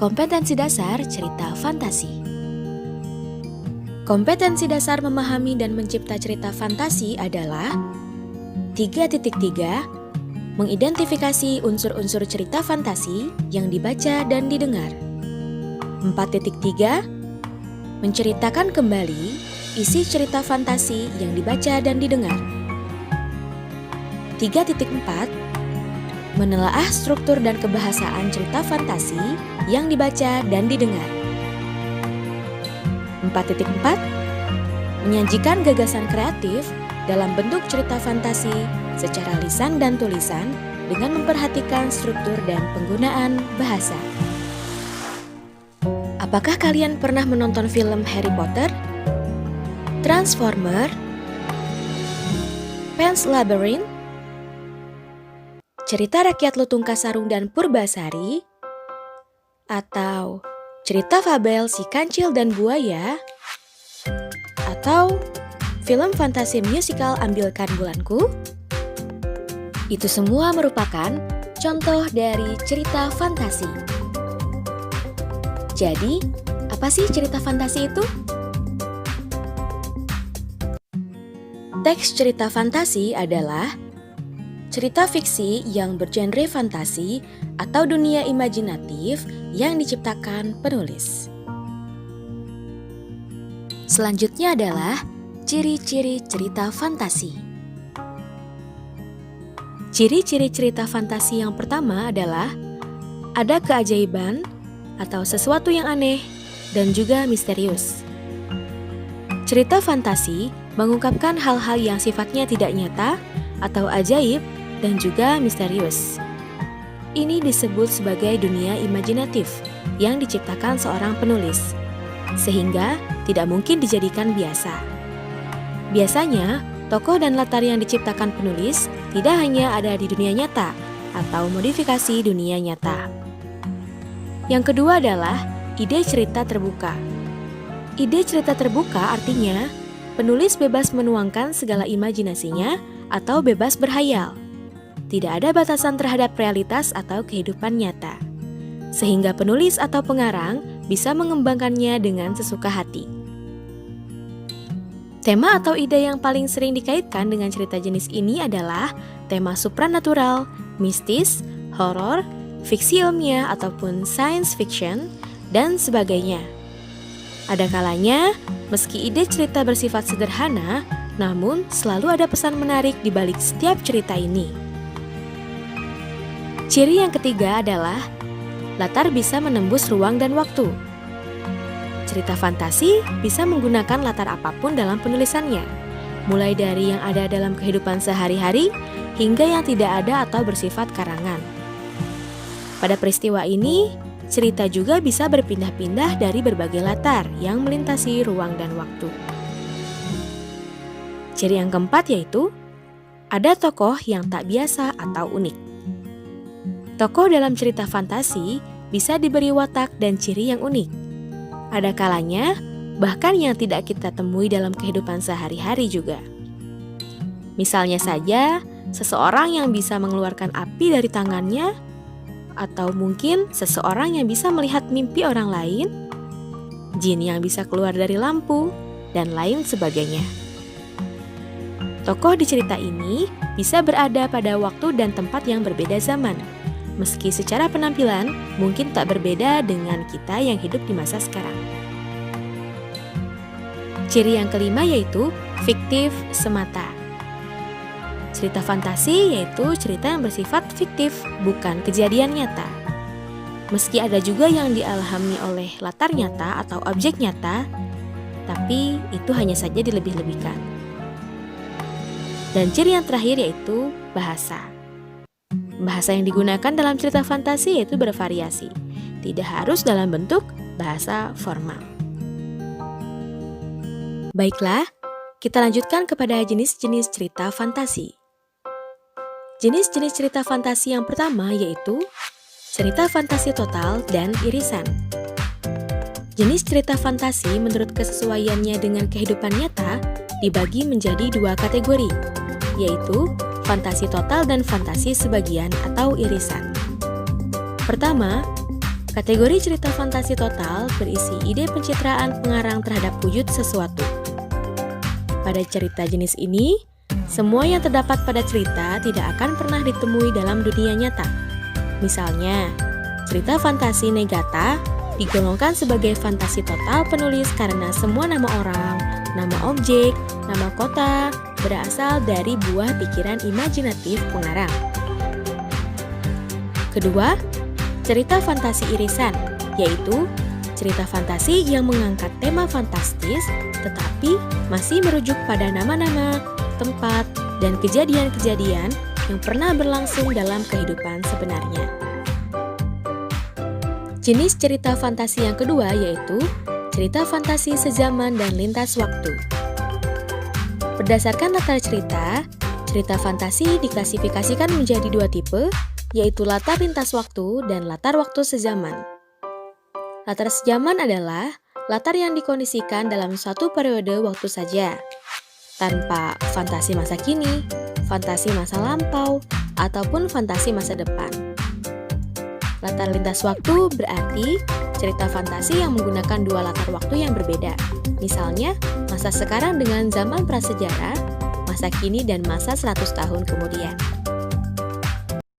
Kompetensi dasar cerita fantasi. Kompetensi dasar memahami dan mencipta cerita fantasi adalah 3.3 Mengidentifikasi unsur-unsur cerita fantasi yang dibaca dan didengar. 4.3 Menceritakan kembali isi cerita fantasi yang dibaca dan didengar. 3.4 Menelaah struktur dan kebahasaan cerita fantasi yang dibaca dan didengar. 4.4 Menyajikan gagasan kreatif dalam bentuk cerita fantasi secara lisan dan tulisan dengan memperhatikan struktur dan penggunaan bahasa. Apakah kalian pernah menonton film Harry Potter, Transformer, Pan's Labyrinth, Cerita Rakyat Lutung Kasarung dan Purbasari, atau cerita fabel Si Kancil dan Buaya, atau film fantasi musikal Ambilkan Bulanku? Itu semua merupakan contoh dari cerita fantasi. Jadi, apa sih cerita fantasi itu? Teks cerita fantasi adalah cerita fiksi yang bergenre fantasi atau dunia imajinatif yang diciptakan penulis. Selanjutnya adalah ciri-ciri cerita fantasi. Ciri-ciri cerita fantasi yang pertama adalah ada keajaiban atau sesuatu yang aneh dan juga misterius. Cerita fantasi mengungkapkan hal-hal yang sifatnya tidak nyata atau ajaib dan juga misterius. Ini disebut sebagai dunia imajinatif yang diciptakan seorang penulis, sehingga tidak mungkin dijadikan biasa. Biasanya, tokoh dan latar yang diciptakan penulis tidak hanya ada di dunia nyata atau modifikasi dunia nyata. Yang kedua adalah ide cerita terbuka. Ide cerita terbuka artinya penulis bebas menuangkan segala imajinasinya atau bebas berhayal. Tidak ada batasan terhadap realitas atau kehidupan nyata, sehingga penulis atau pengarang bisa mengembangkannya dengan sesuka hati. Tema atau ide yang paling sering dikaitkan dengan cerita jenis ini adalah tema supranatural, mistis, horor, fiksi ilmiah ataupun science fiction, dan sebagainya. Ada kalanya, meski ide cerita bersifat sederhana, namun selalu ada pesan menarik di balik setiap cerita ini. Ciri yang ketiga adalah latar bisa menembus ruang dan waktu. Cerita fantasi bisa menggunakan latar apapun dalam penulisannya, mulai dari yang ada dalam kehidupan sehari-hari hingga yang tidak ada atau bersifat karangan. Pada peristiwa ini, cerita juga bisa berpindah-pindah dari berbagai latar yang melintasi ruang dan waktu. Ciri yang keempat yaitu ada tokoh yang tak biasa atau unik. Tokoh dalam cerita fantasi bisa diberi watak dan ciri yang unik. Ada kalanya, bahkan yang tidak kita temui dalam kehidupan sehari-hari juga. Misalnya saja, seseorang yang bisa mengeluarkan api dari tangannya, atau mungkin seseorang yang bisa melihat mimpi orang lain, jin yang bisa keluar dari lampu, dan lain sebagainya. Tokoh di cerita ini bisa berada pada waktu dan tempat yang berbeda zaman, meski secara penampilan mungkin tak berbeda dengan kita yang hidup di masa sekarang. Ciri yang kelima yaitu fiktif semata. Cerita fantasi yaitu cerita yang bersifat fiktif, bukan kejadian nyata. Meski ada juga yang dialami oleh latar nyata atau objek nyata, tapi itu hanya saja dilebih-lebihkan. Dan ciri yang terakhir yaitu bahasa. Bahasa yang digunakan dalam cerita fantasi yaitu bervariasi, tidak harus dalam bentuk bahasa formal. Baiklah, kita lanjutkan kepada jenis-jenis cerita fantasi. Jenis-jenis cerita fantasi yang pertama yaitu cerita fantasi total dan irisan. Jenis cerita fantasi menurut kesesuaiannya dengan kehidupan nyata dibagi menjadi dua kategori, yaitu fantasi total dan fantasi sebagian atau irisan. Pertama, Kategori cerita fantasi total berisi ide pencitraan pengarang terhadap wujud sesuatu. Pada cerita jenis ini, semua yang terdapat pada cerita tidak akan pernah ditemui dalam dunia nyata. Misalnya, cerita fantasi Negata digolongkan sebagai fantasi total penulis karena semua nama orang, nama objek, nama kota berasal dari buah pikiran imajinatif pengarang. Kedua, cerita fantasi irisan, yaitu cerita fantasi yang mengangkat tema fantastis tetapi masih merujuk pada nama-nama, tempat, dan kejadian-kejadian yang pernah berlangsung dalam kehidupan sebenarnya. Jenis cerita fantasi yang kedua yaitu cerita fantasi sezaman dan lintas waktu. Berdasarkan latar cerita, cerita fantasi diklasifikasikan menjadi dua tipe, yaitu latar lintas waktu dan latar waktu sezaman. Latar sezaman adalah latar yang dikondisikan dalam suatu periode waktu saja, tanpa fantasi masa kini, fantasi masa lampau, ataupun fantasi masa depan. Latar lintas waktu berarti cerita fantasi yang menggunakan dua latar waktu yang berbeda, misalnya masa sekarang dengan zaman prasejarah, masa kini dan masa 100 tahun kemudian.